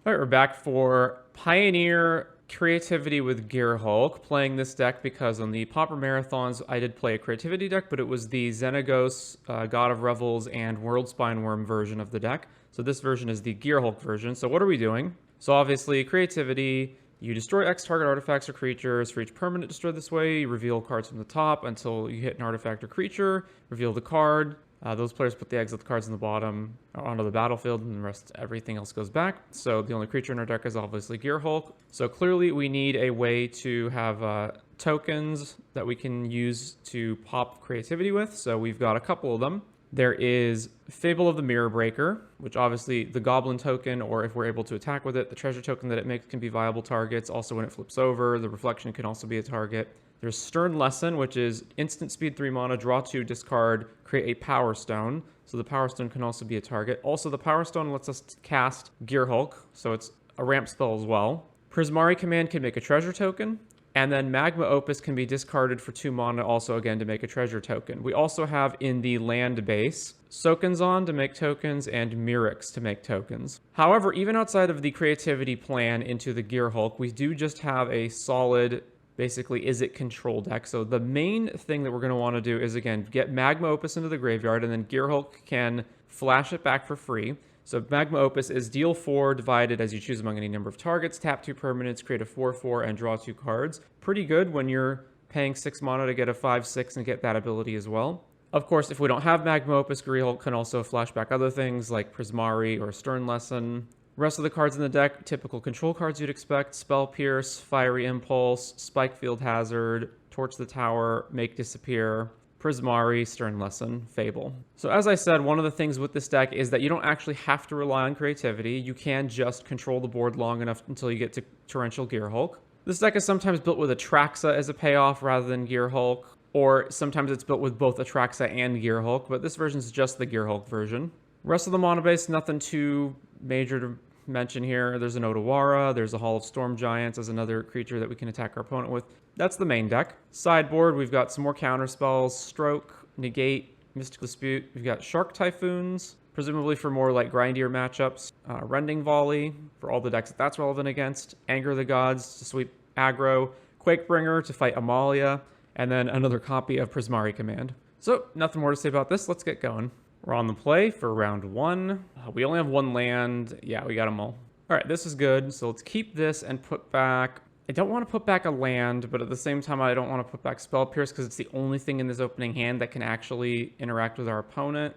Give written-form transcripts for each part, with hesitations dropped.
All right, we're back for Pioneer Creativity with Gear Hulk, playing this deck because on the Pauper Marathons, I did play a creativity deck, but it was the Xenagos, God of Revels, and World Spineworm version of the deck. So this version is the Gear Hulk version. So what are we doing? So obviously, creativity, you destroy X target artifacts or creatures. For each permanent destroyed this way, you reveal cards from the top until you hit an artifact or creature, reveal the card. Those players put the exile cards on the bottom onto the battlefield, and the rest, everything else goes back. So the only creature in our deck is obviously Gear Hulk. So clearly we need a way to have tokens that we can use to pop creativity with. So we've got a couple of them. There is Fable of the Mirror Breaker, which obviously the Goblin token, or if we're able to attack with it, the treasure token that it makes can be viable targets. Also, when it flips over, the reflection can also be a target. There's Stern Lesson, which is instant speed 3 mana, draw 2, discard, create a Power Stone. So the Power Stone can also be a target. Also, the Power Stone lets us cast Gear Hulk, so it's a ramp spell as well. Prismari Command can make a treasure token. And then Magma Opus can be discarded for 2 mana, also again to make a treasure token. We also have in the land base, Sokenzon to make tokens and Mirix to make tokens. However, even outside of the creativity plan into the Gear Hulk, we do just have a solid, basically, is it control deck. So the main thing that we're going to want to do is, again, get Magma Opus into the graveyard, and then Gear Hulk can flash it back for free. So Magma Opus is deal 4 divided as you choose among any number of targets, tap 2 permanents, create a 4/4, and draw 2 cards. Pretty good when you're paying 6 mana to get a 5/6 and get that ability as well. Of course, if we don't have Magma Opus, Gear Hulk can also flash back other things like Prismari or Stern Lesson. Rest of the cards in the deck, typical control cards you'd expect: Spell Pierce, Fiery Impulse, Spike Field Hazard, Torch the Tower, Make Disappear, Prismari, Stern Lesson, Fable. So as I said, one of the things with this deck is that you don't actually have to rely on creativity. You can just control the board long enough until you get to Torrential Gear Hulk. This deck is sometimes built with Atraxa as a payoff rather than Gear Hulk, or sometimes it's built with both Atraxa and Gear Hulk, but this version is just the Gear Hulk version. Rest of the mono base, nothing too major to mention here. There's an Otawara, there's a Hall of Storm Giants as another creature that we can attack our opponent with. That's the main deck. Sideboard, we've got some more counter spells: Stroke, Negate, Mystic Dispute. We've got Shark Typhoons, presumably for more like grindier matchups. Rending Volley for all the decks that's relevant against. Anger the Gods to sweep aggro. Quakebringer to fight Amalia. And then another copy of Prismari Command. So nothing more to say about this. Let's get going. We're on the play for round 1. We only have 1 land. Yeah, we got them all. All right, this is good. So let's keep this and put back... I don't want to put back a land, but at the same time, I don't want to put back Spell Pierce because it's the only thing in this opening hand that can actually interact with our opponent.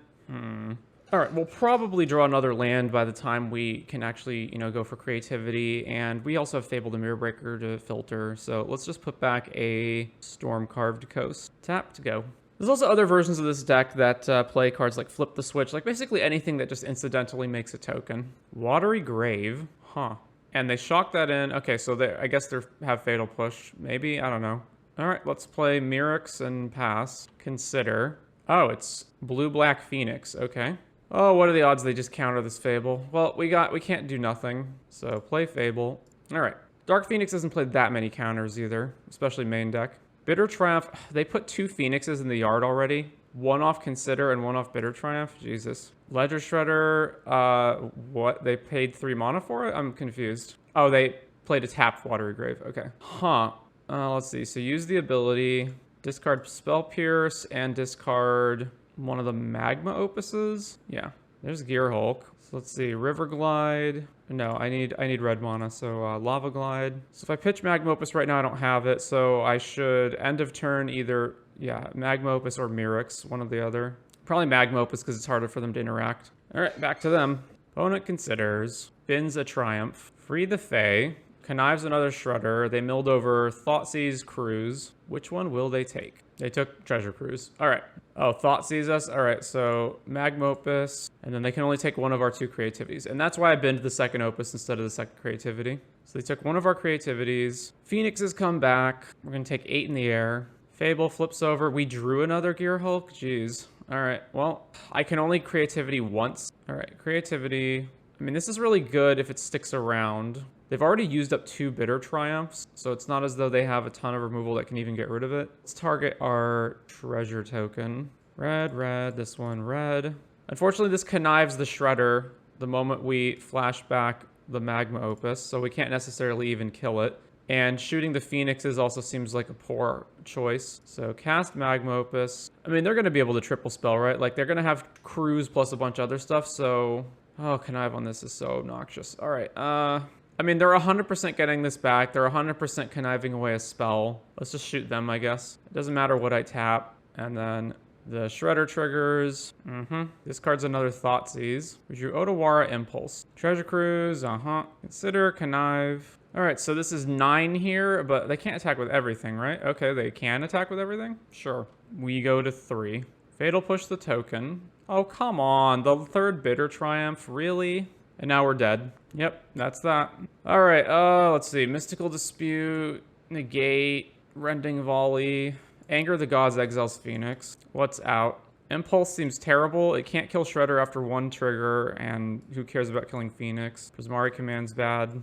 All right, we'll probably draw another land by the time we can actually, go for creativity. And we also have Fable the Mirror Breaker to filter. So let's just put back a Storm Carved Coast. Tap to go. There's also other versions of this deck that play cards like Flip the Switch, like basically anything that just incidentally makes a token. Watery Grave, huh. And they shock that in. Okay, so I guess they have Fatal Push. Maybe, I don't know. All right, let's play Mirix and pass. Consider. Oh, it's Blue-Black Phoenix, okay. Oh, what are the odds they just counter this Fable? Well, we can't do nothing, so play Fable. All right, Dark Phoenix hasn't played that many counters either, especially main deck. Bitter Triumph, they put 2 Phoenixes in the yard already. 1 off Consider and 1 off Bitter Triumph. Jesus. Ledger Shredder, what? They paid 3 mana for it? I'm confused. Oh, they played a tapped Watery Grave. Okay. Huh. Let's see. So use the ability, discard Spell Pierce, and discard one of the Magma Opuses. Yeah. There's Gear Hulk. So let's see. River Glide. No, I need red mana, so Lava Glide. So if I pitch Magma Opus right now, I don't have it, so I should end of turn either, Magma Opus or Mirix, one or the other. Probably Magma Opus because it's harder for them to interact. All right, back to them. Opponent considers, bins a Triumph, free the Fae, connives another Shredder, they milled over Thoughtseize Cruise. Which one will they take? They took Treasure Cruise. All right. Oh, Thoughtseize us. All right, so Magma Opus, and then they can only take one of our 2 creativities. And that's why I binned the second Opus instead of the second creativity. So they took one of our creativities. Phoenixes come back. We're going to take 8 in the air. Fable flips over. We drew another Gear Hulk. Jeez. All right, well, I can only creativity once. All right, creativity. I mean, this is really good if it sticks around. They've already used up 2 Bitter Triumphs, so it's not as though they have a ton of removal that can even get rid of it. Let's target our treasure token. Red, red, this one red. Unfortunately, this connives the Shredder the moment we flash back the Magma Opus, so we can't necessarily even kill it. And shooting the Phoenixes also seems like a poor choice. So cast Magma Opus. I mean, they're going to be able to triple spell, right? Like, they're going to have Cruise plus a bunch of other stuff, so... Oh, connive on this is so obnoxious. All right, I mean, they're 100% getting this back. They're 100% conniving away a spell. Let's just shoot them, I guess. It doesn't matter what I tap. And then the Shredder triggers. This card's another Thoughtseize. We drew Otawara Impulse. Treasure Cruise, Consider, connive. All right, so this is 9 here, but they can't attack with everything, right? Okay, they can attack with everything? Sure. We go to 3. Fatal Push the token. Oh, come on. The third Bitter Triumph, really? And now we're dead. Yep, that's that. All right, let's see. Mystical Dispute, Negate, Rending Volley, Anger the Gods, Exiles Phoenix. What's out? Impulse seems terrible. It can't kill Shredder after 1 trigger, and who cares about killing Phoenix? Prismari Command's bad.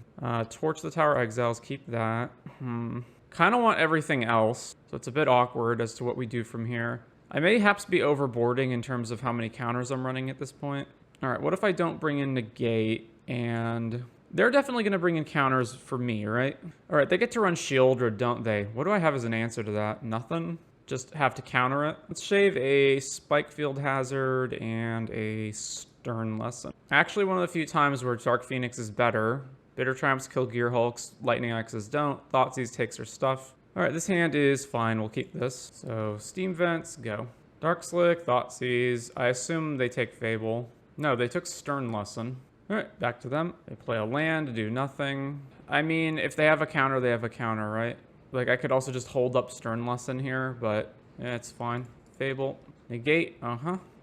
Torch the Tower Exiles, keep that. Kind of want everything else, so it's a bit awkward as to what we do from here. I may perhaps be overboarding in terms of how many counters I'm running at this point. All right, what if I don't bring in Negate, and... They're definitely going to bring in counters for me, right? All right, they get to run Shieldred, don't they? What do I have as an answer to that? Nothing? Just have to counter it? Let's shave a Spike Field Hazard and a Stern Lesson. Actually, one of the few times where Dark Phoenix is better. Bitter Triumphs kill Gear Hulks, Lightning Axes don't. Thoughtseize takes her stuff. All right, this hand is fine. We'll keep this. So, Steam Vents, go. Dark Slick, Thoughtseize. I assume they take Fable. No, they took Stern Lesson. All right, back to them. They play a land to do nothing. I mean, if they have a counter, they have a counter, right? Like, I could also just hold up Stern Lesson here, but yeah, it's fine. Fable. Negate.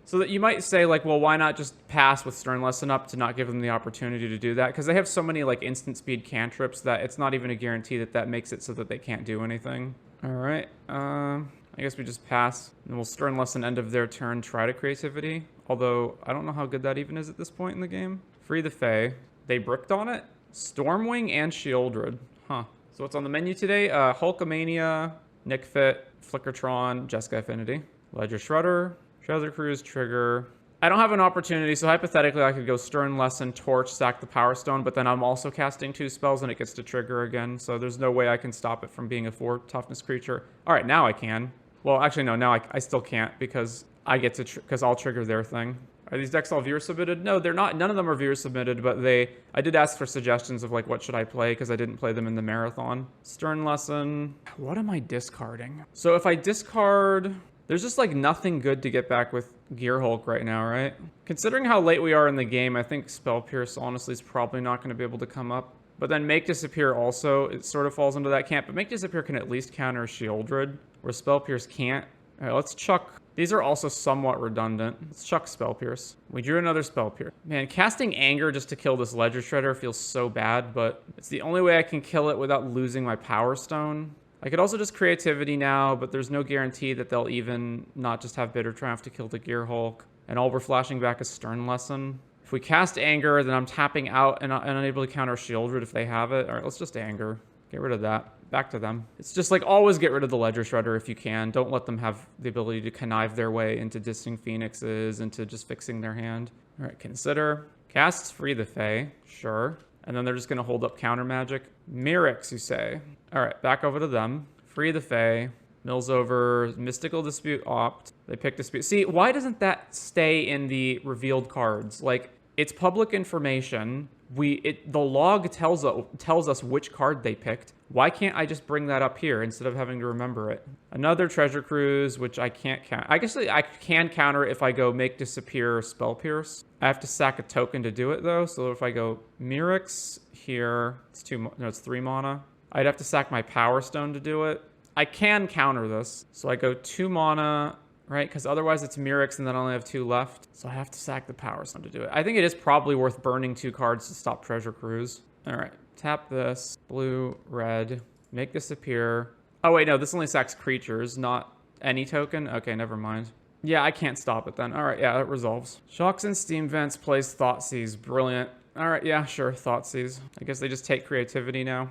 So that you might say, like, well, why not just pass with Stern Lesson up to not give them the opportunity to do that? Because they have so many, like, instant speed cantrips that it's not even a guarantee that that makes it so that they can't do anything. All right. I guess we just pass. And we'll Stern Lesson end of their turn, try to Creativity. Although, I don't know how good that even is at this point in the game. Free the Fae. They bricked on it? Stormwing and Shieldred. Huh. So what's on the menu today? Hulk-a-Mania, Nick Fit, Flickertron, Jessica Affinity, Ledger Shredder, Treasure Cruise, Trigger. I don't have an opportunity, so hypothetically I could go Stern Lesson, Torch, sack the Power Stone, but then I'm also casting 2 spells and it gets to trigger again, so there's no way I can stop it from being a 4 toughness creature. All right, now I can. Well, actually, no, now I still can't because I get to, because I'll trigger their thing. Are these decks all viewer submitted? No, they're not. None of them are viewer submitted, but I did ask for suggestions of like what should I play because I didn't play them in the marathon. Stern Lesson. What am I discarding? So if I discard, there's just like nothing good to get back with Gear Hulk right now, right? Considering how late we are in the game, I think Spell Pierce honestly is probably not going to be able to come up. But then Make Disappear also, it sort of falls into that camp. But Make Disappear can at least counter Shieldred, where Spell Pierce can't. All right, let's chuck. These are also somewhat redundant. Let's chuck Spell Pierce. We drew another Spell Pierce. Man, casting Anger just to kill this Ledger Shredder feels so bad, but it's the only way I can kill it without losing my Power Stone. I could also just Creativity now, but there's no guarantee that they'll even not just have Bitter Triumph to kill the Gear Hulk. And all we're flashing back is Stern Lesson. If we cast Anger, then I'm tapping out and unable to counter Shieldred if they have it. All right, let's just Anger. Get rid of that. Back to them. It's just like always get rid of the Ledger Shredder if you can. Don't let them have the ability to connive their way into disting Phoenixes, into just fixing their hand. All right, consider. Casts Free the Fae. Sure. And then they're just going to hold up counter magic. Mirrex, you say. All right, back over to them. Free the Fae. Mills over. Mystical Dispute opt. They pick Dispute. See, why doesn't that stay in the revealed cards? Like, it's public information. The log tells us which card they picked. Why can't I just bring that up here instead of having to remember it? Another Treasure Cruise, which I can't count. I guess I can counter if I go Make Disappear Spell Pierce. I have to sack a token to do it though. So if I go Mirrex here, it's 3 mana. I'd have to sack my Power Stone to do it. I can counter this. So I go 2 mana, right? Because otherwise it's Mirrex and then I only have 2 left. So I have to sack the Power Stone to do it. I think it is probably worth burning 2 cards to stop Treasure Cruise. All right, tap this, blue, red, Make Disappear. Oh wait, no, this only sacks creatures, not any token. Okay, never mind. Yeah, I can't stop it then. All right, yeah, it resolves. Shocks and Steam Vents, plays Thoughtseize, brilliant. All right, yeah, sure, Thoughtseize. I guess they just take Creativity now.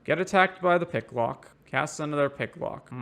Get attacked by the Picklock. Cast another Picklock.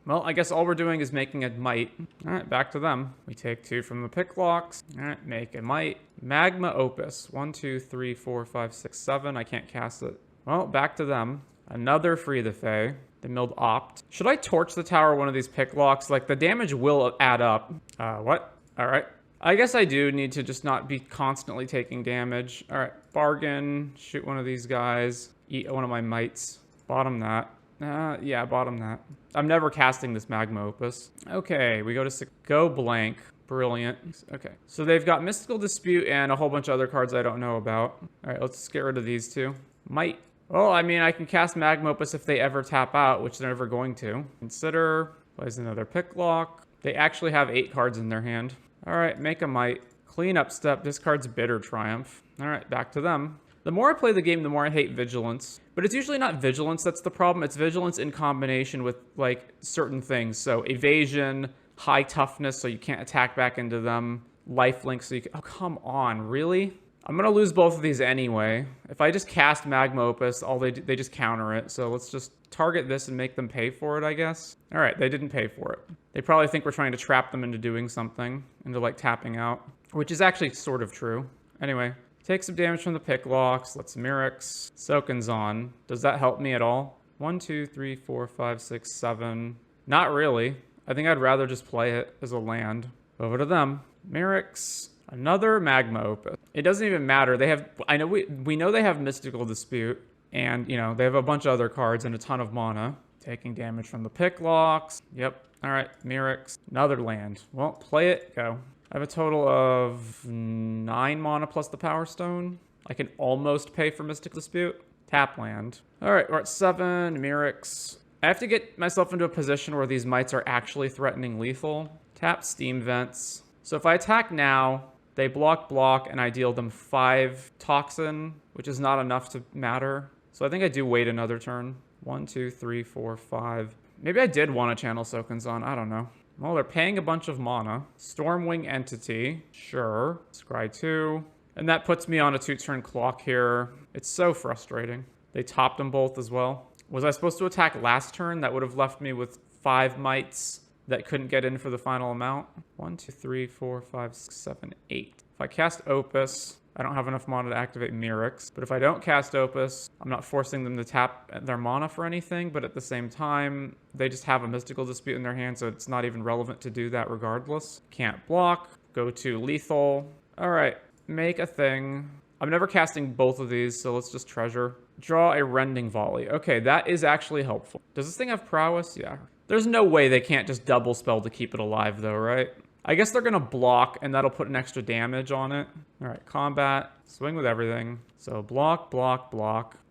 Well, I guess all we're doing is making a might. All right, back to them. We take 2 from the pick locks. All right, make a might. Magma Opus. 1, 2, 3, 4, 5, 6, 7. I can't cast it. Well, back to them. Another Free the Fae. They milled Opt. Should I torch the tower one of these pick locks? Like, the damage will add up. What? All right. I guess I do need to just not be constantly taking damage. All right, bargain. Shoot one of these guys. Eat one of my mites. Bottom that. Yeah, bottom that. I'm never casting this Magma Opus. Okay, we go to 6. Go blank. Brilliant. Okay, so they've got Mystical Dispute and a whole bunch of other cards I don't know about. All right, let's get rid of these 2. Might. Well, I mean, I can cast Magma Opus if they ever tap out, which they're never going to. Consider. Plays another pick lock. They actually have 8 cards in their hand. All right, make a might. Cleanup step. Discards Bitter Triumph. All right, back to them. The more I play the game, the more I hate Vigilance. But it's usually not Vigilance that's the problem. It's Vigilance in combination with, like, certain things. So Evasion, High Toughness, so you can't attack back into them. Lifelink, so you can... Oh, come on. Really? I'm going to lose both of these anyway. If I just cast Magma Opus, they just counter it. So let's just target this and make them pay for it, I guess. All right, they didn't pay for it. They probably think we're trying to trap them into doing something, into, like, tapping out, which is actually sort of true. Anyway. Take some damage from the pick locks. Let's Mirrex. Soken's on. Does that help me at all? 1, 2, 3, 4, 5, 6, 7. Not really. I think I'd rather just play it as a land. Over to them. Mirrex. Another Magma Opus. It doesn't even matter. They have... I know we know they have Mystical Dispute. And, you know, they have a bunch of other cards and a ton of mana. Taking damage from the pick locks. Yep. All right. Mirrex. Another land. Well, play it. Go. I have a total of 9 mana plus the Power Stone. I can almost pay for Mystical Dispute. Tap land. All right, we're at 7. Mirrex. I have to get myself into a position where these mites are actually threatening lethal. Tap Steam Vents. So if I attack now, they block, and I deal them 5 Toxin, which is not enough to matter. So I think I do wait another turn. 1, 2, 3, 4, 5. Maybe I did want to channel Soken's on. I don't know. Well, they're paying a bunch of mana. Stormwing Entity. Sure. Scry 2. And that puts me on a 2-turn clock here. It's so frustrating. They topped them both as well. Was I supposed to attack last turn? That would have left me with 5 mites that couldn't get in for the final amount. 1, 2, 3, 4, 5, 6, 7, 8. If I cast Opus, I don't have enough mana to activate Mirrex. But if I don't cast Opus, I'm not forcing them to tap their mana for anything. But at the same time, they just have a Mystical Dispute in their hand, so it's not even relevant to do that regardless. Can't block. Go to lethal. All right. Make a thing. I'm never casting both of these, so let's just treasure. Draw a Rending Volley. Okay, that is actually helpful. Does this thing have prowess? Yeah. There's no way they can't just double spell to keep it alive, though, right? I guess they're going to block, and that'll put an extra damage on it. All right, combat. Swing with everything. So block,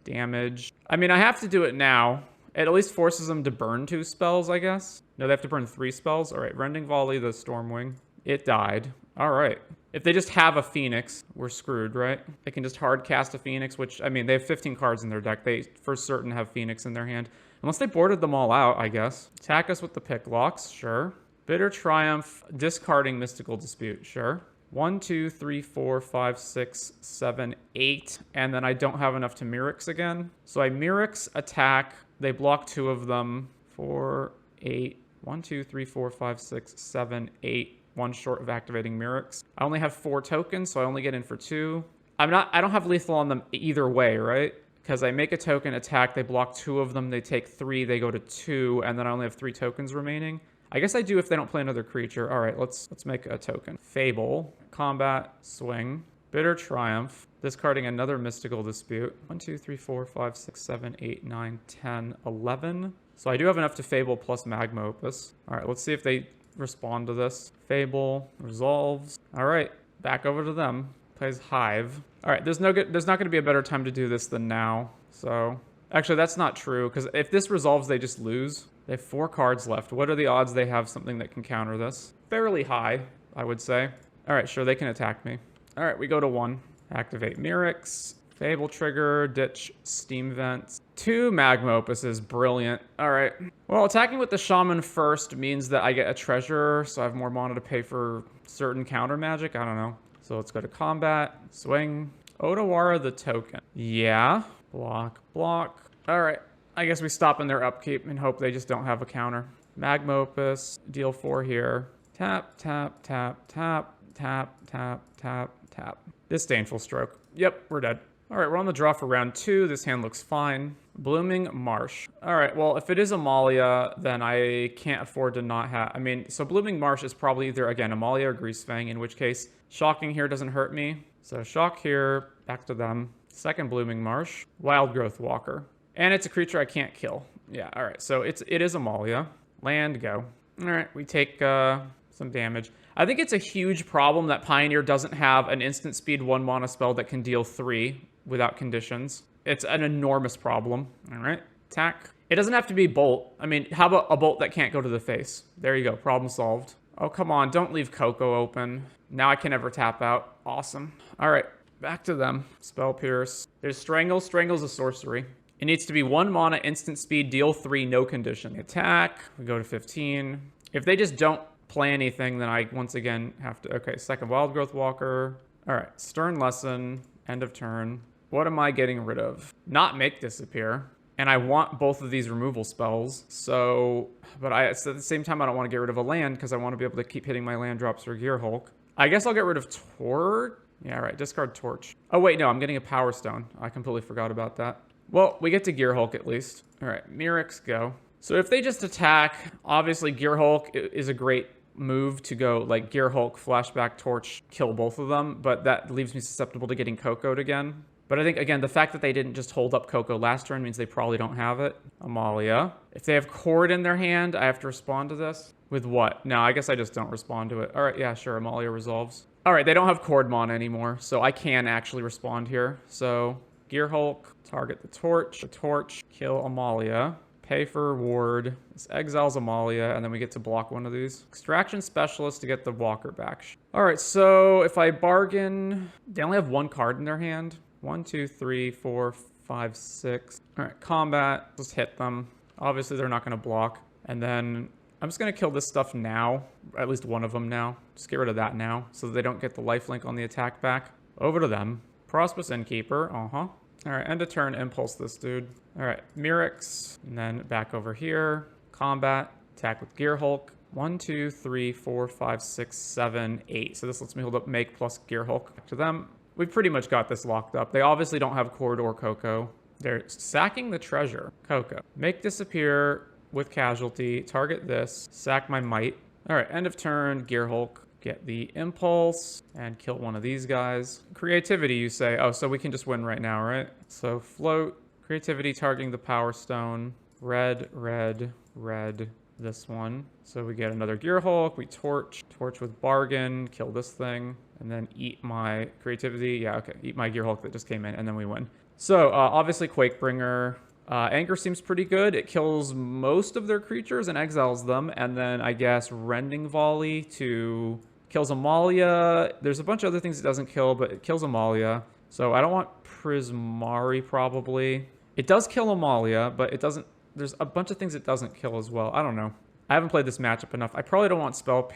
damage. I mean, I have to do it now. It at least forces them to burn 2 spells, I guess. No, they have to burn 3 spells. All right, Rending Volley, the Stormwing. It died. All right. If they just have a Phoenix, we're screwed, right? They can just hard cast a Phoenix, which, I mean, they have 15 cards in their deck. They, for certain, have Phoenix in their hand. Unless they boarded them all out, I guess. Attack us with the pick locks, sure. Bitter Triumph, discarding Mystical Dispute, sure. 1, 2, 3, 4, 5, 6, 7, 8. And then I don't have enough to Mirrex again. So I Mirrex, attack. They block 2 of them. 4, 8. 1, 2, 3, 4, 5, 6, 7, 8. 1 short of activating Mirrex. I only have 4 tokens, so I only get in for 2. I don't have lethal on them either way, right? Because I make a token, attack, they block 2 of them, they take 3, they go to 2, and then I only have 3 tokens remaining. I guess I do if they don't play another creature. All right, let's make a token. Fable, combat, swing, Bitter Triumph, discarding another Mystical Dispute. 1, 2, 3, 4, 5, 6, 7, 8, 9, 10, 11. So I do have enough to Fable plus Magma Opus. All right, let's see if they respond to this. Fable, resolves. All right, back over to them. Plays Hive. All right, there's not going to be a better time to do this than now. So, actually, that's not true, because if this resolves, they just lose. They have 4 cards left. What are the odds they have something that can counter this? Fairly high, I would say. All right, sure, they can attack me. All right, we go to 1. Activate Mirrex. Fable trigger, ditch Steam Vents. 2 Magma Opuses, brilliant. All right. Well, attacking with the Shaman first means that I get a treasure, so I have more mana to pay for certain counter magic. I don't know. So let's go to combat, swing. Otawara the token. Yeah. Block. All right. I guess we stop in their upkeep and hope they just don't have a counter. Magma Opus, deal 4 here. Tap, tap, tap, tap, tap, tap, tap, tap. Disdainful Stroke. Yep, we're dead. All right, we're on the draw for round 2. This hand looks fine. Blooming Marsh. All right, well, if it is Amalia, then I can't afford to not have... I mean, so Blooming Marsh is probably either, again, Amalia or Greasefang, in which case shocking here doesn't hurt me. So shock here, back to them. Second Blooming Marsh. Wild Growth Walker. And it's a creature I can't kill. Yeah, all right, so it is Amalia. Land, go. All right, we take some damage. I think it's a huge problem that Pioneer doesn't have an instant speed 1 mana spell that can deal 3 without conditions. It's an enormous problem. All right, attack. It doesn't have to be Bolt. I mean, how about a Bolt that can't go to the face? There you go, problem solved. Oh, come on, don't leave Coco open. Now I can never tap out. Awesome. All right, back to them. Spell Pierce. There's Strangle. Strangle's a sorcery. It needs to be 1 mana, instant speed, deal 3, no condition. Attack. We go to 15. If they just don't play anything, then I once again have to... Okay, second Wild Growth Walker. All right, Stern Lesson. End of turn. What am I getting rid of? Not Make Disappear. And I want both of these removal spells. So, but at the same time, I don't want to get rid of a land because I want to be able to keep hitting my land drops for Gear Hulk. I guess I'll get rid of Torch. Yeah, right. Discard Torch. Oh, wait, no. I'm getting a Power Stone. I completely forgot about that. Well, we get to Gear Hulk at least. All right, Mirrex, go. So if they just attack, obviously Gear Hulk is a great move to go like Gear Hulk, Flashback, Torch, kill both of them. But that leaves me susceptible to getting Coco'd again. But I think, again, the fact that they didn't just hold up Coco last turn means they probably don't have it. Amalia. If they have Cord in their hand, I have to respond to this. With what? No, I guess I just don't respond to it. All right, yeah, sure, Amalia resolves. All right, they don't have Cord mana anymore, so I can actually respond here. So, Gear Hulk, target the Torch, kill Amalia. Pay for reward. This exiles Amalia, and then we get to block one of these. Extraction Specialist to get the Walker back. All right, so if I bargain... They only have 1 card in their hand. 1, 2, 3, 4, 5, 6. All right, combat. Just hit them. Obviously, they're not going to block. And then I'm just going to kill this stuff now. At least one of them now. Just get rid of that now so that they don't get the lifelink on the attack back. Over to them. Prosperous Innkeeper. All right, end of turn. Impulse this dude. All right, Mirrex. And then back over here. Combat. Attack with Gear Hulk. 1, 2, 3, 4, 5, 6, 7, 8. So this lets me hold up Make plus Gear Hulk. Back to them. We've pretty much got this locked up. They obviously don't have Cord or Coco. They're sacking the treasure. Coco. Make Disappear with Casualty. Target this. Sack my Might. All right, end of turn. Gear Hulk. Get the Impulse. And kill one of these guys. Creativity, you say. Oh, so we can just win right now, right? So Float. Creativity targeting the Power Stone. Red, red, red. This one. So we get another Gear Hulk. We Torch. Torch with Bargain. Kill this thing. And then eat my Creativity. Yeah, okay. Eat my Gear Hulk that just came in, and then we win. So, obviously, Quakebringer. Anger seems pretty good. It kills most of their creatures and exiles them. And then, I guess, Rending Volley to... Kills Amalia. There's a bunch of other things it doesn't kill, but it kills Amalia. So, I don't want Prismari, probably. It does kill Amalia, but it doesn't... There's a bunch of things it doesn't kill as well. I don't know. I haven't played this matchup enough. I probably don't want Spell...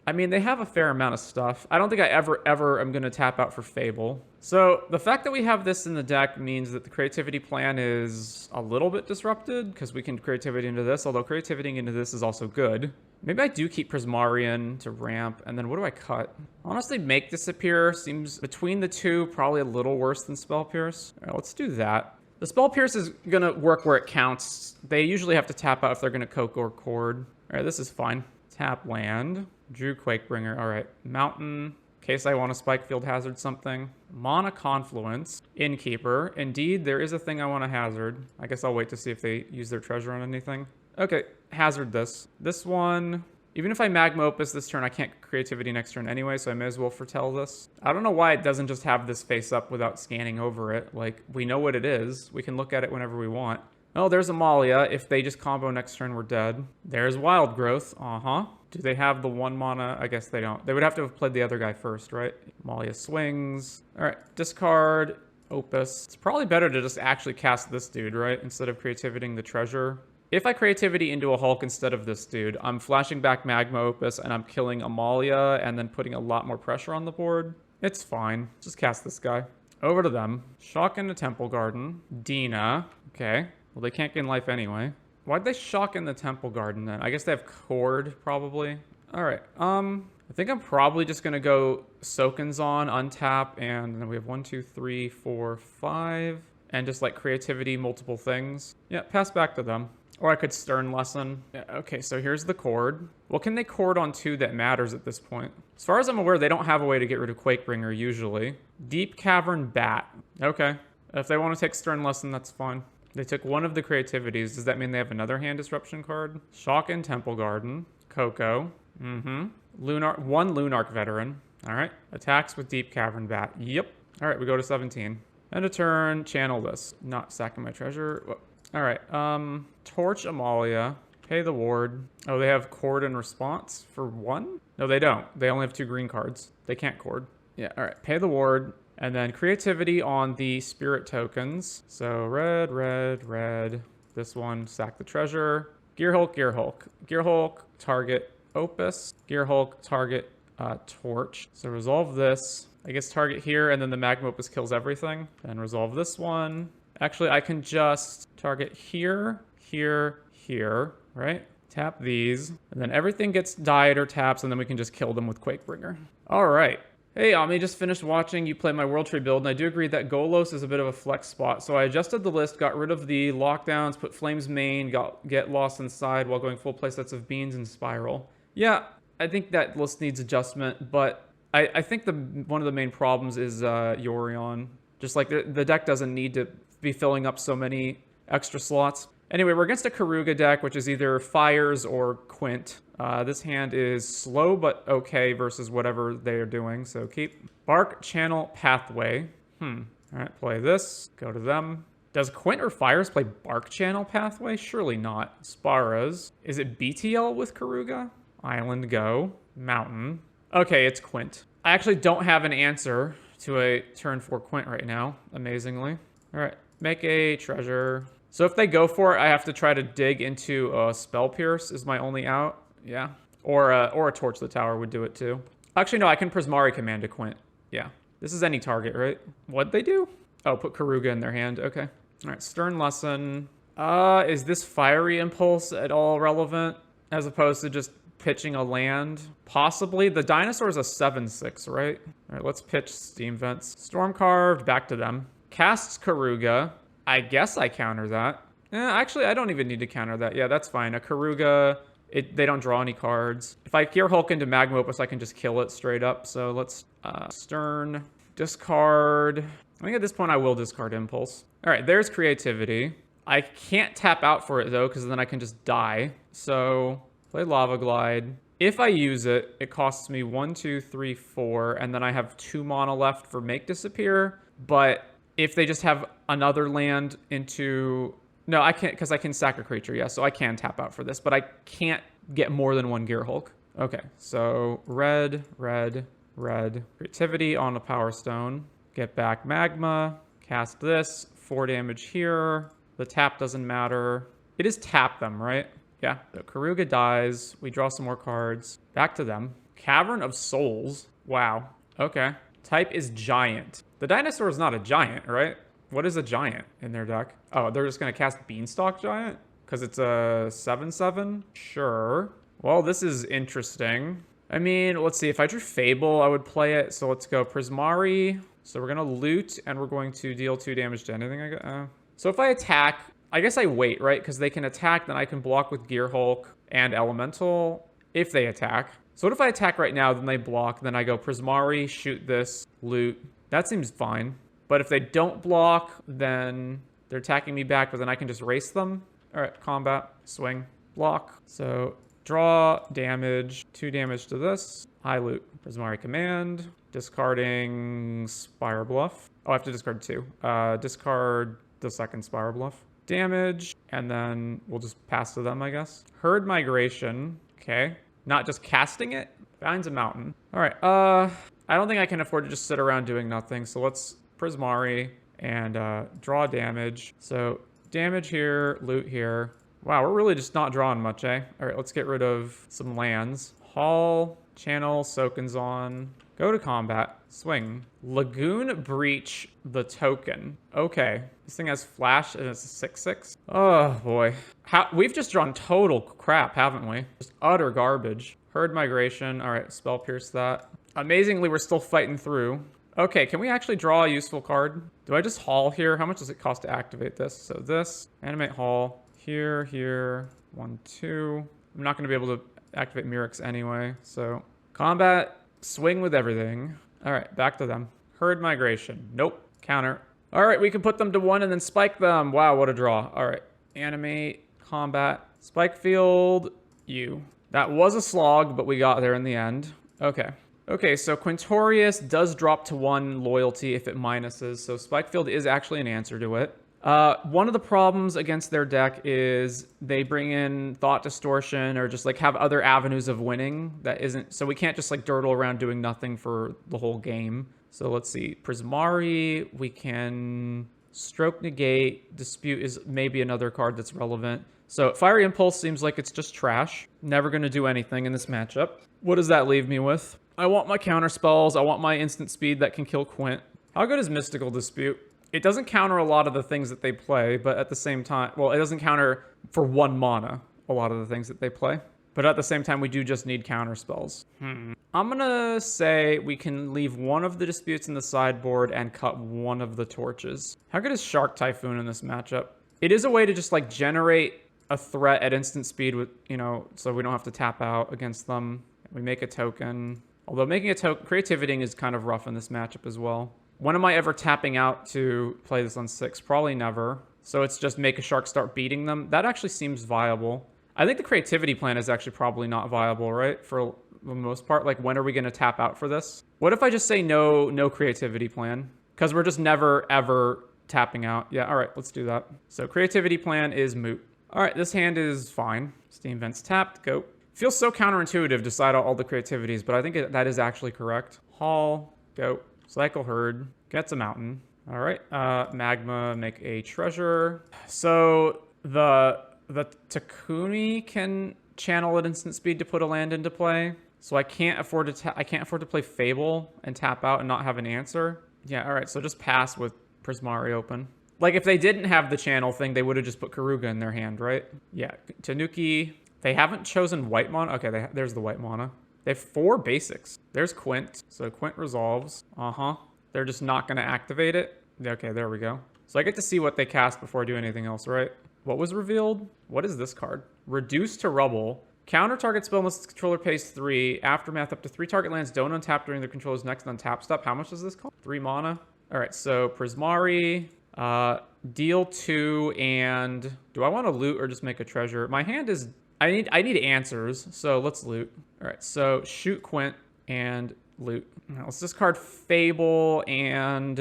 I mean, they have a fair amount of stuff. I don't think I ever am going to tap out for Fable. So the fact that we have this in the deck means that the Creativity plan is a little bit disrupted because we can Creativity into this, although Creativity into this is also good. Maybe I do keep Prismarian to ramp, and then what do I cut? Honestly, Make Disappear seems, between the two, probably a little worse than Spell Pierce. All right, let's do that. The Spell Pierce is going to work where it counts. They usually have to tap out if they're going to Coco or Cord. All right, this is fine. Tap land. Drew Quakebringer. All right. Mountain. In case I want to Spike Field Hazard something. Mana Confluence. Innkeeper. Indeed, there is a thing I want to hazard. I guess I'll wait to see if they use their treasure on anything. Okay. Hazard this. This one. Even if I Magma Opus this turn, I can't Creativity next turn anyway, so I may as well foretell this. I don't know why it doesn't just have this face up without scanning over it. Like, we know what it is. We can look at it whenever we want. Oh, there's Amalia. If they just combo next turn, we're dead. There's Wild Growth. Do they have the 1 mana? I guess they don't. They would have to have played the other guy first, right? Amalia swings. All right, discard Opus. It's probably better to just actually cast this dude, right? Instead of Creativitying the treasure. If I Creativity into a Hulk instead of this dude, I'm flashing back Magma Opus and I'm killing Amalia and then putting a lot more pressure on the board. It's fine. Just cast this guy. Over to them. Shock into Temple Garden. Dina. Okay. Well, they can't gain life anyway. Why'd they shock in the Temple Garden then? I guess they have Cord, probably. All right. I think I'm probably just gonna go Soakins on, untap, and then we have 1, 2, 3, 4, 5, and just like creativity, multiple things. Yeah, pass back to them. Or I could Stern Lesson. Yeah, okay, so here's the Cord. What can they Cord on to that matters at this point? As far as I'm aware, they don't have a way to get rid of Quakebringer usually. Deep Cavern Bat. Okay. If they want to take Stern Lesson, that's fine. They took one of the creativities. Does that mean they have another hand disruption card? Shock in Temple Garden. Coco. Mm-hmm. One Lunarch Veteran. All right. Attacks with Deep Cavern Bat. Yep. All right, we go to 17. End of turn, channel this. Not sacking my treasure. Whoa. All right. Torch Amalia. Pay the ward. Oh, they have Cord in response for 1? No, they don't. They only have 2 green cards. They can't Cord. Yeah, all right. Pay the ward. And then creativity on the spirit tokens. So red, red, red. This one, sack the treasure. Gear Hulk, Gear Hulk. Gear Hulk, target Opus. Gear Hulk, target Torch. So resolve this. I guess target here, and then the Magma Opus kills everything. Then resolve this one. Actually, I can just target here, here, here, right? Tap these. And then everything gets died or taps, and then we can just kill them with Quakebringer. All right. Hey, Ami, just finished watching you play my World Tree build, and I do agree that Golos is a bit of a flex spot. So I adjusted the list, got rid of the lockdowns, put Flames main, get lost inside while going full playsets of Beans and Spiral. Yeah, I think that list needs adjustment, but I think one of the main problems is Yorion. Just like the deck doesn't need to be filling up so many extra slots. Anyway, we're against a Karuga deck, which is either Fires or Quint. This hand is slow but okay versus whatever they are doing, so keep. Bark, Channel, Pathway. All right, play this. Go to them. Does Quint or Fires play Bark, Channel, Pathway? Surely not. Sparas. Is it BTL with Karuga? Island, go. Mountain. Okay, it's Quint. I actually don't have an answer to a turn 4 Quint right now, amazingly. All right, make a treasure. So if they go for it, I have to try to dig into a Spell Pierce is my only out. Yeah. Or a Torch the Tower would do it too. Actually, no, I can Prismari command a Quint. Yeah. This is any target, right? What'd they do? Oh, put Karuga in their hand. Okay. All right, Stern Lesson. Is this Fiery Impulse at all relevant? As opposed to just pitching a land? Possibly. The Dinosaur is a 7/6, right? All right, let's pitch Steam Vents. Storm Carved, back to them. Casts Karuga. I guess I counter that. Actually, I don't even need to counter that. Yeah, that's fine. A Karuga, they don't draw any cards. If I Gear Hulk into Magma Opus, I can just kill it straight up. So let's Stern, discard. I think at this point I will discard Impulse. All right, there's creativity. I can't tap out for it though, because then I can just die. So play Lava Glide. If I use it, it costs me 1, 2, 3, 4, and then I have 2 mana left for Make Disappear. But if they just have another land into... No, I can't, because I can sack a creature, yeah, so I can tap out for this, but I can't get more than 1 Gear Hulk. Okay, so red, red, red. Creativity on a Power Stone. Get back Magma. Cast this. 4 damage here. The tap doesn't matter. It is tap them, right? Yeah, so Karuga dies. We draw some more cards. Back to them. Cavern of Souls. Wow. Okay. Type is Giant. The Dinosaur is not a Giant, right? What is a Giant in their deck? Oh, they're just going to cast Beanstalk Giant? Because it's a 7/7? Sure. Well, this is interesting. I mean, let's see. If I drew Fable, I would play it. So let's go Prismari. So we're going to loot, and we're going to deal 2 damage to anything I got. So if I attack, I guess I wait, right? Because they can attack, then I can block with Gear Hulk and Elemental if they attack. So what if I attack right now, then they block, then I go Prismari, shoot this, loot. That seems fine. But if they don't block, then they're attacking me back, but then I can just race them. All right, combat, swing, block. So draw, damage, 2 damage to this. High loot, Prismari command, discarding Spire Bluff. Oh, I have to discard 2. Discard the second Spire Bluff. Damage, and then we'll just pass to them, I guess. Herd Migration, okay. Not just casting it, finds a mountain. All right, I don't think I can afford to just sit around doing nothing, so let's Prismari and draw damage. So damage here, loot here. Wow, we're really just not drawing much, eh? All right, let's get rid of some lands. Hall, Channel, Soakins on. Go to combat. Swing. Lagoon Breach the token. Okay. This thing has flash and it's a 6/6. Oh boy. We've just drawn total crap, haven't we? Just utter garbage. Herd Migration. All right, Spell Pierce that. Amazingly, we're still fighting through. Okay, can we actually draw a useful card? Do I just haul here? How much does it cost to activate this? So this, animate haul, here, here, 1, 2. I'm not going to be able to activate Murex anyway, so combat, swing with everything. All right, back to them. Herd Migration. Nope. Counter. All right, we can put them to 1 and then spike them. Wow, what a draw. All right, animate, combat, spike field, you. That was a slog, but we got there in the end. Okay. Okay, so Quintorius does drop to 1 loyalty if it minuses, so Spike Field is actually an answer to it. One of the problems against their deck is they bring in Thought Distortion or just like have other avenues of winning that isn't, so we can't just like durdle around doing nothing for the whole game. So let's see, Prismari, we can Stroke Negate, Dispute is maybe another card that's relevant. So Fiery Impulse seems like it's just trash. Never going to do anything in this matchup. What does that leave me with? I want my counter spells. I want my instant speed that can kill Quint. How good is Mystical Dispute? It doesn't counter a lot of the things that they play, but at the same time, well, it doesn't counter for 1 mana a lot of the things that they play. But at the same time, we do just need counter spells. I'm gonna say we can leave 1 of the disputes in the sideboard and cut 1 of the torches. How good is Shark Typhoon in this matchup? It is a way to just like generate a threat at instant speed with, you know, so we don't have to tap out against them. We make a token. Although making a token, creativity is kind of rough in this matchup as well. When am I ever tapping out to play this on 6? Probably never. So it's just make a shark start beating them. That actually seems viable. I think the creativity plan is actually probably not viable, right? For the most part, like when are we going to tap out for this? What if I just say no creativity plan? Because we're just never, ever tapping out. Yeah, all right, let's do that. So creativity plan is moot. All right, this hand is fine. Steam Vents tapped, go. Feels so counterintuitive to decide all the creativities, but I think that is actually correct. Haul, go. Cycle Herd, gets a mountain. All right, Magma, make a treasure. So the Takumi can channel at instant speed to put a land into play. So I can't afford to play Fable and tap out and not have an answer. Yeah, all right, so just pass with Prismari open. Like if they didn't have the channel thing, they would have just put Karuga in their hand, right? Yeah, Tanuki. They haven't chosen white mana. Okay, there's the white mana. They have 4 basics. There's Quint. So Quint resolves. They're just not going to activate it. Okay, there we go. So I get to see what they cast before I do anything else, right? What was revealed? What is this card? Reduce to Rubble. Counter target spell unless its controller pays 3. Aftermath, up to 3 target lands don't untap during their controller's next untap step. How much does this cost? 3 mana. All right, so Prismari. Deal 2 and... Do I want to loot or just make a treasure? My hand is... I need answers, so let's loot. All right, so shoot Quint and loot. Now, let's discard Fable, and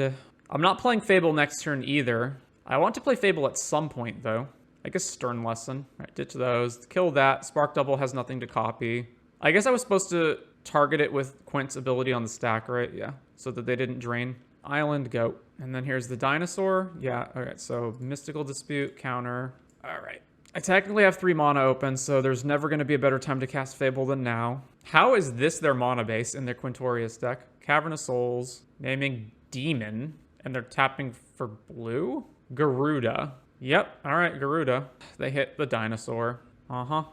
I'm not playing Fable next turn either. I want to play Fable at some point, though. I guess Stern Lesson. All right, ditch those. Kill that. Spark Double has nothing to copy. I guess I was supposed to target it with Quint's ability on the stack, right? Yeah, so that they didn't drain. Island, go. And then here's the dinosaur. Yeah, all right, so Mystical Dispute, counter. All right. I technically have 3 mana open, so there's never going to be a better time to cast Fable than now. How is this their mana base in their Quintorius deck? Cavern of Souls, naming Demon, and they're tapping for blue? Garuda. Yep, all right, Garuda. They hit the dinosaur.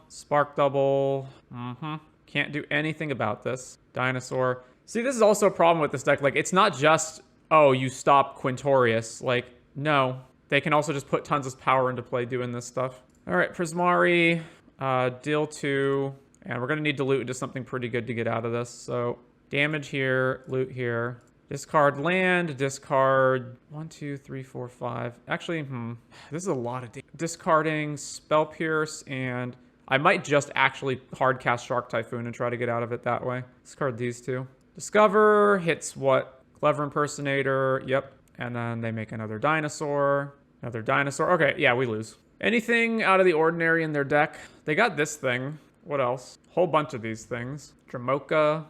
Spark Double. Can't do anything about this. Dinosaur. See, this is also a problem with this deck. Like, it's not just, oh, you stop Quintorius. Like, no. They can also just put tons of power into play doing this stuff. All right, Prismari, deal 2, and we're going to need to loot into something pretty good to get out of this. So damage here, loot here. Discard land, discard 1, 2, 3, 4, 5. Actually, this is a lot of discarding Spell Pierce, and I might just actually hard cast Shark Typhoon and try to get out of it that way. Discard these 2. Discover hits what? Clever Impersonator, yep. And then they make another dinosaur. Another dinosaur. Okay, yeah, we lose. Anything out of the ordinary in their deck? They got this thing. What else? Whole bunch of these things. Dramoka.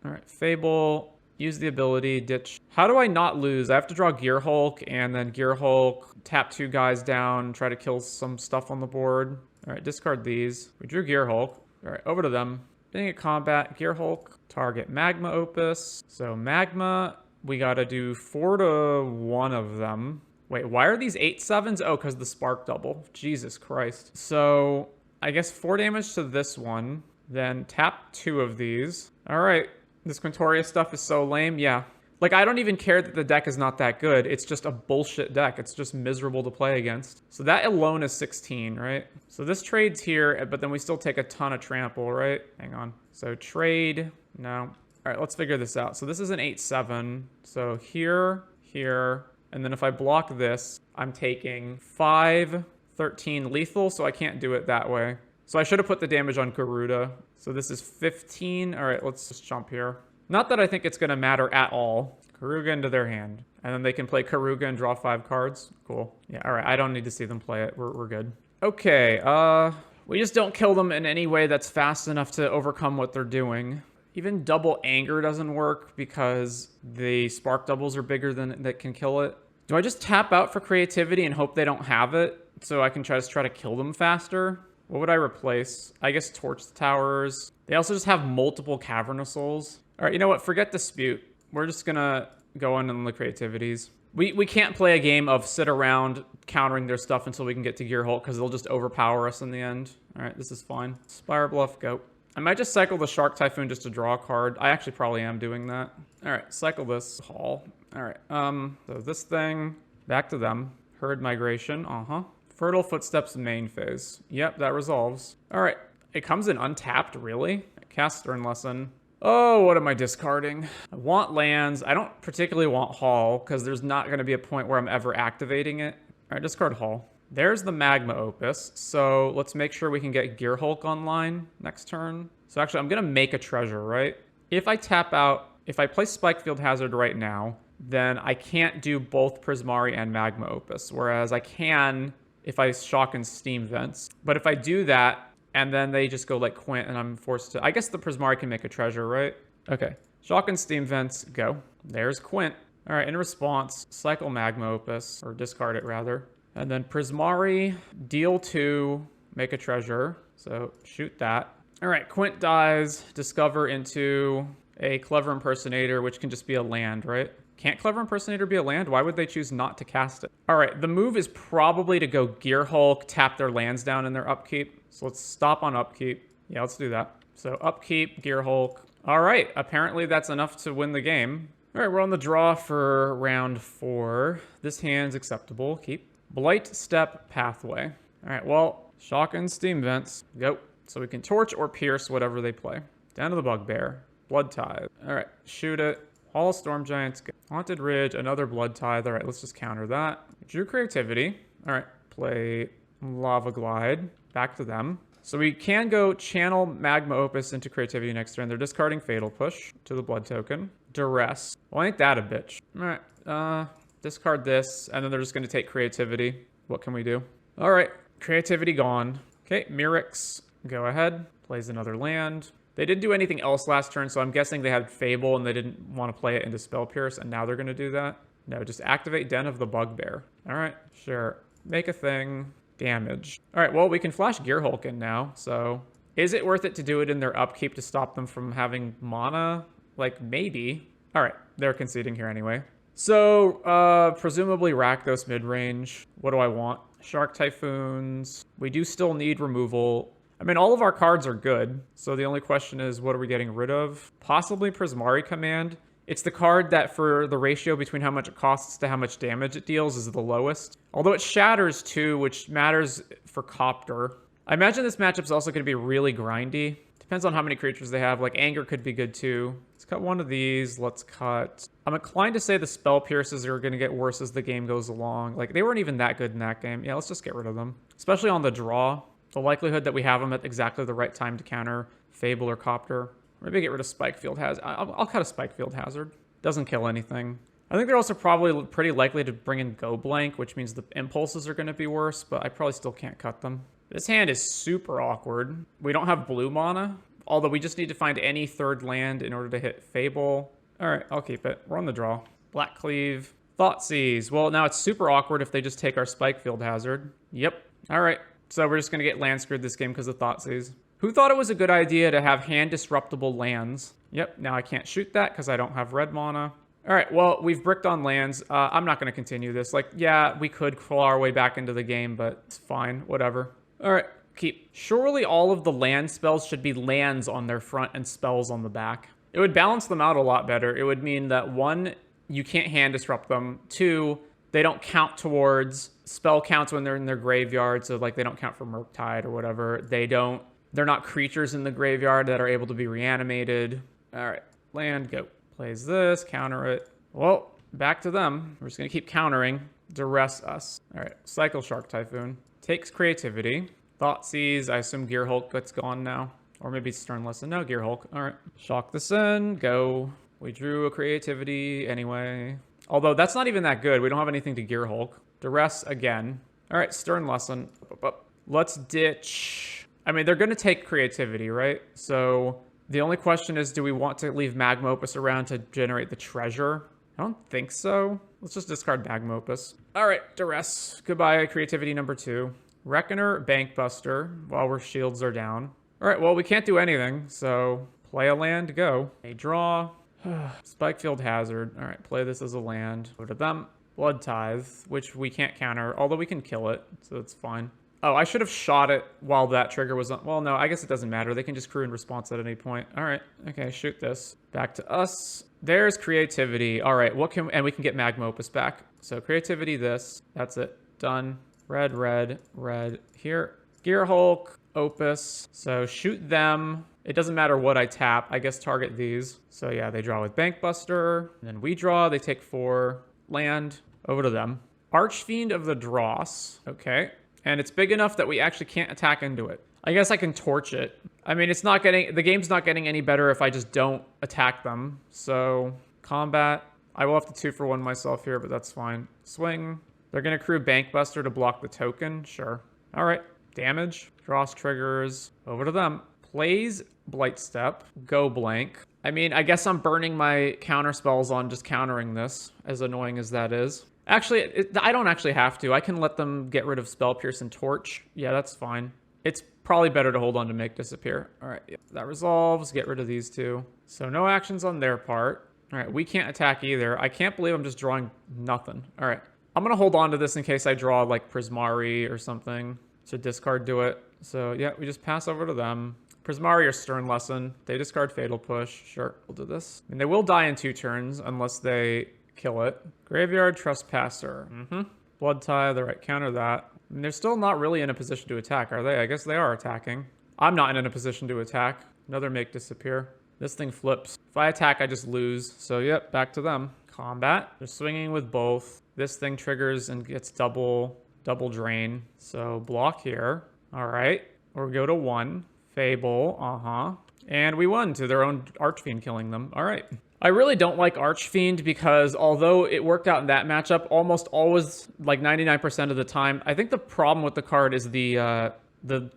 All right, Fable. Use the ability. Ditch. How do I not lose? I have to draw Gear Hulk, and then Gear Hulk, tap 2 guys down, try to kill some stuff on the board. All right, discard these. We drew Gear Hulk. All right, over to them. Being a combat, Gear Hulk, target Magma Opus. So Magma, we gotta do 4 to 1 of them. Wait, why are these 8/7s? Oh, because the spark double. Jesus Christ. So I guess 4 damage to this one. Then tap 2 of these. All right. This Quintoria stuff is so lame. Yeah. Like, I don't even care that the deck is not that good. It's just a bullshit deck. It's just miserable to play against. So that alone is 16, right? So this trade's here, but then we still take a ton of trample, right? Hang on. So trade. No. All right, let's figure this out. So this is an 8/7. So here, here. And then if I block this, I'm taking 5, 13 lethal, so I can't do it that way. So I should have put the damage on Garuda. So this is 15. All right, let's just jump here. Not that I think it's going to matter at all. Karuga into their hand. And then they can play Karuga and draw 5 cards. Cool. Yeah, all right. I don't need to see them play it. We're good. Okay, we just don't kill them in any way that's fast enough to overcome what they're doing. Even double anger doesn't work because the spark doubles are bigger than that can kill it. Do I just tap out for creativity and hope they don't have it so I can try to kill them faster? What would I replace? I guess Torch Towers. They also just have multiple Cavernous Souls. All right, you know what? Forget Dispute. We're just gonna go on the creativities. We can't play a game of sit around countering their stuff until we can get to Gear Hulk because they'll just overpower us in the end. All right, this is fine. Spire Bluff, go. I might just cycle the Shark Typhoon just to draw a card. I actually probably am doing that. All right, cycle this Hall. All right, so this thing, back to them. Herd Migration, Fertile Footsteps main phase. Yep, that resolves. All right, it comes in untapped, really? Cast Stern Lesson. Oh, what am I discarding? I want lands. I don't particularly want Hall because there's not going to be a point where I'm ever activating it. All right, discard Hall. There's the Magma Opus. So let's make sure we can get Gear Hulk online next turn. So actually, I'm going to make a treasure, right? If I tap out, if I play Spikefield Hazard right now, then I can't do both Prismari and Magma Opus, whereas I can if I shock and Steam Vents. But if I do that, and then they just go like Quint, and I'm forced to... I guess the Prismari can make a treasure, right? Okay. Shock and Steam Vents, go. There's Quint. All right, in response, cycle Magma Opus, or discard it, rather. And then Prismari, deal 2, make a treasure. So shoot that. All right, Quint dies, discover into a Clever Impersonator, which can just be a land, right? Can't Clever Impersonator be a land? Why would they choose not to cast it? All right, the move is probably to go Gear Hulk, tap their lands down in their upkeep. So let's stop on upkeep. Yeah, let's do that. So upkeep, Gear Hulk. All right, apparently that's enough to win the game. All right, we're on the draw for round 4. This hand's acceptable. Keep. Blight Step Pathway. All right, well, Shock and Steam Vents. Go. So we can Torch or Pierce whatever they play. Down to the Bugbear. Blood Tithe. All right, shoot it. All Storm Giants. Go. Haunted Ridge, another Blood Tithe. All right, let's just counter that. Drew Creativity. All right, play Lava Glide. Back to them. So we can go channel Magma Opus into Creativity next turn. They're discarding Fatal Push to the Blood Token. Duress. Well, ain't that a bitch. All right, discard this, and then they're just going to take Creativity. What can we do? All right, Creativity gone. Okay, Mirix, go ahead. Plays another land. They didn't do anything else last turn, so I'm guessing they had Fable and they didn't want to play it into Spell Pierce, and now they're going to do that. No, just activate Den of the Bugbear. All right, sure. Make a thing. Damage. All right, well, we can flash Gear Hulk in now, so... Is it worth it to do it in their upkeep to stop them from having mana? Like, maybe. All right, they're conceding here anyway. So, presumably Rakdos mid-range. What do I want? Shark Typhoons. We do still need removal. I mean, all of our cards are good, so the only question is, what are we getting rid of? Possibly Prismari Command. It's the card that, for the ratio between how much it costs to how much damage it deals, is the lowest. Although it shatters too, which matters for Copter. I imagine this matchup's also going to be really grindy. Depends on how many creatures they have. Like, Anger could be good too. Let's cut one of these. Let's cut... I'm inclined to say the Spell Pierces are going to get worse as the game goes along. Like, they weren't even that good in that game. Yeah, let's just get rid of them. Especially on the draw. The likelihood that we have them at exactly the right time to counter Fable or Copter. Maybe get rid of Spikefield Hazard. I'll cut a Spikefield Hazard. Doesn't kill anything. I think they're also probably pretty likely to bring in Go Blank, which means the impulses are going to be worse, but I probably still can't cut them. This hand is super awkward. We don't have blue mana, although we just need to find any third land in order to hit Fable. All right, I'll keep it. We're on the draw. Black Cleave. Thoughtseize. Well, now it's super awkward if they just take our Spikefield Hazard. Yep. All right. So we're just going to get land screwed this game because of Thoughtseize. Who thought it was a good idea to have hand disruptible lands? Yep, now I can't shoot that because I don't have red mana. All right, well, we've bricked on lands. I'm not going to continue this. Like, yeah, we could claw our way back into the game, but it's fine. Whatever. All right, keep. Surely all of the land spells should be lands on their front and spells on the back. It would balance them out a lot better. It would mean that, one, you can't hand disrupt them. Two, they don't count towards spell counts when they're in their graveyard. So, like, they don't count for Murktide or whatever. They're not creatures in the graveyard that are able to be reanimated. All right, land, go. Plays this, counter it. Well, back to them. We're just going to keep countering. Duress us. All right, Cycle Shark Typhoon. Takes creativity. Thoughtseize. I assume Gear Hulk gets gone now. Or maybe Stern Lesson. No, Gear Hulk. All right. Shock this in. Go. We drew a creativity anyway. Although that's not even that good. We don't have anything to Gear Hulk. Duress again. All right, Stern Lesson. Let's ditch. I mean, they're going to take creativity, right? So the only question is, do we want to leave Magma Opus around to generate the treasure? I don't think so. Let's just discard Magma Opus. All right, Duress. Goodbye, creativity number 2. Reckoner, Bankbuster, while our shields are down. All right, well, we can't do anything, so play a land, go. A draw. Spikefield Hazard. All right, play this as a land. Go to them. Blood Tithe, which we can't counter, although we can kill it, so it's fine. Oh, I should have shot it while that trigger was on. Well, no, I guess it doesn't matter. They can just crew in response at any point. All right. Okay, shoot this. Back to us. There's creativity. All right, and we can get Magma Opus back. So creativity, this. That's it. Done. Red, red, red. Here. Gear Hulk, Opus. So shoot them. It doesn't matter what I tap. I guess target these. So yeah, they draw with Bankbuster. And then we draw. They take 4. Land. Over to them. Archfiend of the Dross. Okay. And it's big enough that we actually can't attack into it. I guess I can torch it. I mean, the game's not getting any better if I just don't attack them. So, combat. I will have to 2-for-1 myself here, but that's fine. Swing. They're going to crew Bankbuster to block the token. Sure. All right. Damage. Dross triggers. Over to them. Plays Blightstep. Go blank. I mean, I guess I'm burning my counter spells on just countering this, as annoying as that is. Actually, I don't actually have to. I can let them get rid of Spell Pierce and Torch. Yeah, that's fine. It's probably better to hold on to Make Disappear. All right, yeah, that resolves. Get rid of these 2. So no actions on their part. All right, we can't attack either. I can't believe I'm just drawing nothing. All right, I'm going to hold on to this in case I draw like Prismari or something to discard do it. So yeah, we just pass over to them. Prismari or Stern Lesson. They discard Fatal Push. Sure, we'll do this. And they will die in 2 turns unless they kill it. Graveyard Trespasser. Blood Tithe. All right, counter that. I mean, they're still not really in a position to attack, are they? I guess they are attacking. I'm not in a position to attack. Another Make Disappear. This thing flips. If I attack, I just lose. So, yep, back to them. Combat. They're swinging with both. This thing triggers and gets double drain. So, block here. All right. Or go to 1. Fable. And we won to their own Archfiend killing them. All right. I really don't like Archfiend because although it worked out in that matchup, almost always, like 99% of the time, I think the problem with the card is the 2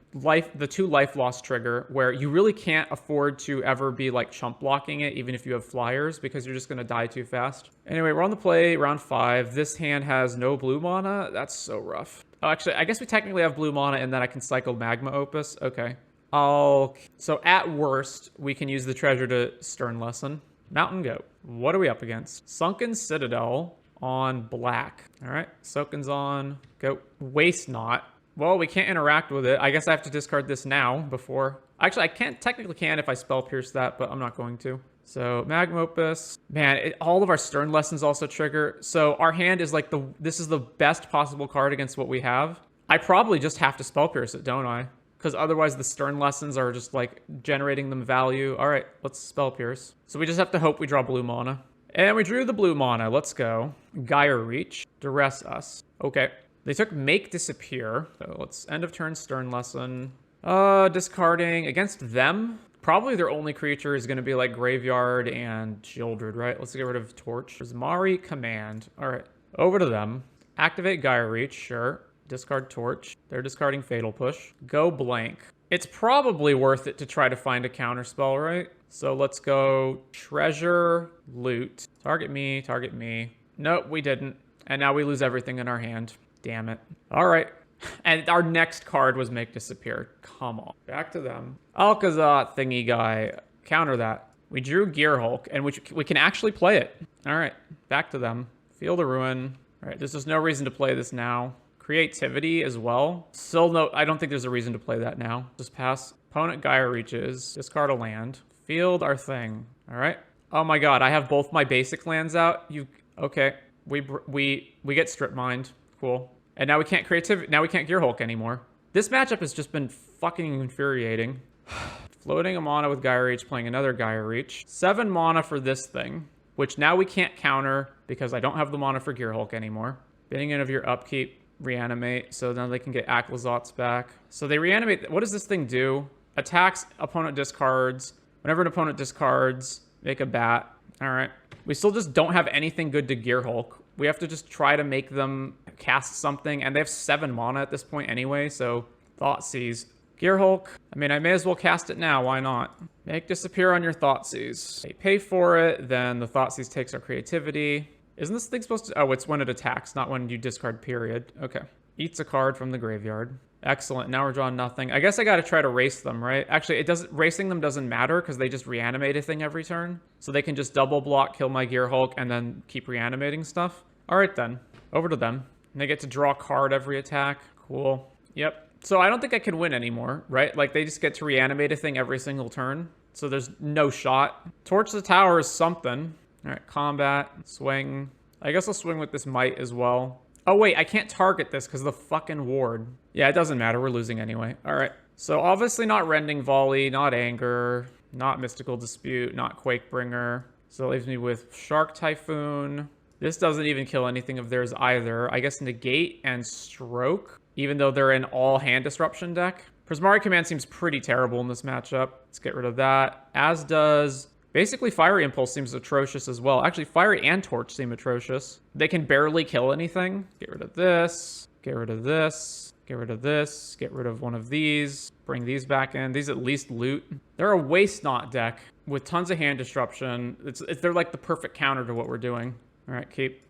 life loss trigger, where you really can't afford to ever be like chump blocking it, even if you have flyers, because you're just going to die too fast. Anyway, we're on the play, round 5. This hand has no blue mana. That's so rough. Oh, actually, I guess we technically have blue mana and then I can cycle Magma Opus. Okay. So at worst, we can use the treasure to Stern Lesson. Mountain Goat. What are we up against? Sunken Citadel on black. All right. Soaken's on. Go. Waste Not. Well, we can't interact with it. I guess I have to discard this now before. Actually, I technically can if I Spell Pierce that, but I'm not going to. So Magma Opus. Man, all of our Stern Lessons also trigger. So our hand is like this is the best possible card against what we have. I probably just have to Spell Pierce it, don't I? Because otherwise the Stern Lessons are just like generating them value. All right, let's Spell Pierce. So we just have to hope we draw blue mana. And we drew the blue mana. Let's go. Gyre Reach. Duress us. Okay. They took Make Disappear. So let's end of turn Stern Lesson. Discarding against them. Probably their only creature is going to be like Graveyard and Shieldred, right? Let's get rid of Torch. Prismari Command. All right. Over to them. Activate Gyre Reach. Sure. Discard Torch. They're discarding Fatal Push. Go blank. It's probably worth it to try to find a counterspell, right? So let's go Treasure, Loot. Target me, target me. Nope, we didn't. And now we lose everything in our hand. Damn it. All right. And our next card was Make Disappear. Come on. Back to them. Alcazar thingy guy. Counter that. We drew Gear Hulk, and we can actually play it. All right. Back to them. Field of Ruin. All right. There's just no reason to play this now. Creativity as well. Still no... I don't think there's a reason to play that now. Just pass. Opponent Gaia reaches. Discard a land. Field our thing. All right. Oh my god. I have both my basic lands out. Okay. We get strip mined. Cool. And now we can't now we can't Gear Hulk anymore. This matchup has just been fucking infuriating. Floating a mana with Gaia Reach, playing another Gaia Reach. 7 mana for this thing, which now we can't counter because I don't have the mana for Gear Hulk anymore. Bidding in of your upkeep, reanimate, so now they can get Aklazot's back. So they reanimate. What does this thing do? Attacks, opponent discards. Whenever an opponent discards, make a bat. All right. We still just don't have anything good to Gear Hulk. We have to just try to make them cast something, and they have 7 mana at this point anyway, so Thoughtseize. Gear Hulk, I mean, I may as well cast it now, why not? Make Disappear on your Thoughtseize. They pay for it, then the Thoughtseize takes our creativity. Isn't this thing supposed to... Oh, it's when it attacks, not when you discard, period. Okay. Eats a card from the graveyard. Excellent, now we're drawing nothing. I guess I gotta try to race them, right? Actually, racing them doesn't matter because they just reanimate a thing every turn. So they can just double block, kill my Gear Hulk, and then keep reanimating stuff. All right then, over to them. And they get to draw a card every attack. Cool. Yep. So I don't think I can win anymore, right? Like they just get to reanimate a thing every single turn. So there's no shot. Torch the tower is something. All right, combat, swing. I guess I'll swing with this might as well. Oh wait, I can't target this because of the fucking ward. Yeah, it doesn't matter. We're losing anyway. All right. So obviously not Rending Volley, not Anger, not Mystical Dispute, not Quakebringer. So it leaves me with Shark Typhoon. This doesn't even kill anything of theirs either. I guess Negate and Stroke, even though they're an all hand disruption deck. Prismari Command seems pretty terrible in this matchup. Let's get rid of that. As does... Basically, Fiery Impulse seems atrocious as well. Actually, Fiery and Torch seem atrocious. They can barely kill anything. Get rid of this. Get rid of this. Get rid of this. Get rid of one of these. Bring these back in. These at least loot. They're a Waste Not deck with tons of hand disruption. They're like the perfect counter to what we're doing. All right, keep.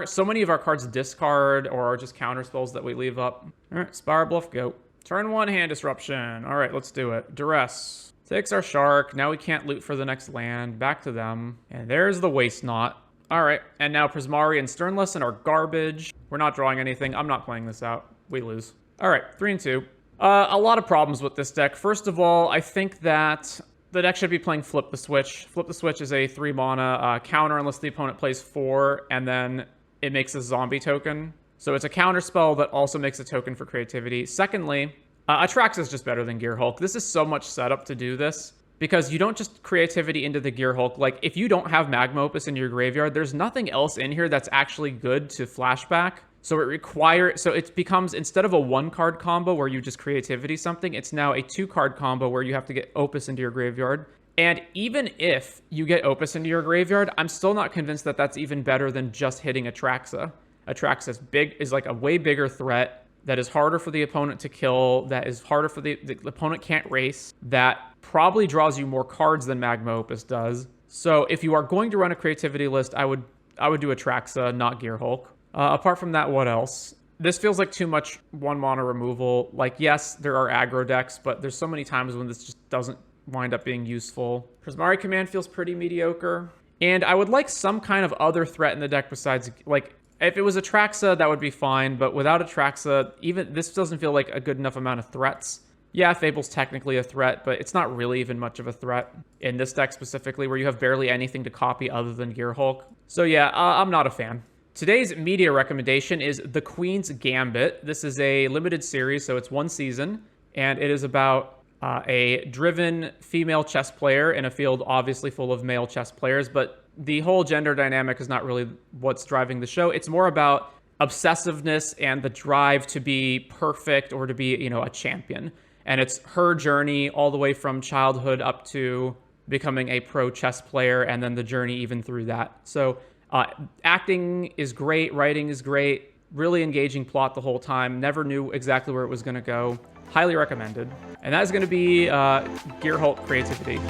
So many of our cards discard or are just counter spells that we leave up. All right, Spire Bluff, go. Turn 1, hand disruption. All right, let's do it. Duress. Takes our shark. Now we can't loot for the next land. Back to them. And there's the Waste Not. All right, and now Prismari and Stern Lesson are garbage. We're not drawing anything. I'm not playing this out. We lose. All right, 3 and 2. A lot of problems with this deck. First of all, I think that the deck should be playing Flip the Switch. Flip the Switch is a 3 mana counter unless the opponent plays 4, and then it makes a zombie token. So it's a counter spell that also makes a token for creativity. Secondly, Atraxa is just better than Gear Hulk. This is so much setup to do this because you don't just creativity into the Gear Hulk. Like, if you don't have Magma Opus in your graveyard, there's nothing else in here that's actually good to flashback. So it becomes, instead of a 1-card combo where you just creativity something, it's now a 2-card combo where you have to get Opus into your graveyard. And even if you get Opus into your graveyard, I'm still not convinced that that's even better than just hitting Atraxa. Atraxa is like a way bigger threat that is harder for the opponent to kill, that is harder for the opponent can't race, that probably draws you more cards than Magma Opus does. So if you are going to run a creativity list, I would do Atraxa, not Gear Hulk. Apart from that, what else? This feels like too much 1 mana removal. Like, yes, there are aggro decks, but there's so many times when this just doesn't wind up being useful. Prismari Command feels pretty mediocre. And I would like some kind of other threat in the deck besides, like, if it was Atraxa, that would be fine, but without Atraxa, even this doesn't feel like a good enough amount of threats. Yeah, Fable's technically a threat, but it's not really even much of a threat in this deck specifically, where you have barely anything to copy other than Gear Hulk. So yeah, I'm not a fan. Today's media recommendation is The Queen's Gambit. This is a limited series, so it's 1 season, and it is about a driven female chess player in a field obviously full of male chess players, but the whole gender dynamic is not really what's driving the show. It's more about obsessiveness and the drive to be perfect or to be, a champion. And it's her journey all the way from childhood up to becoming a pro chess player, and then the journey even through that. So acting is great, writing is great, really engaging plot the whole time. Never knew exactly where it was going to go. Highly recommended. And that is going to be Gear Hulk creativity.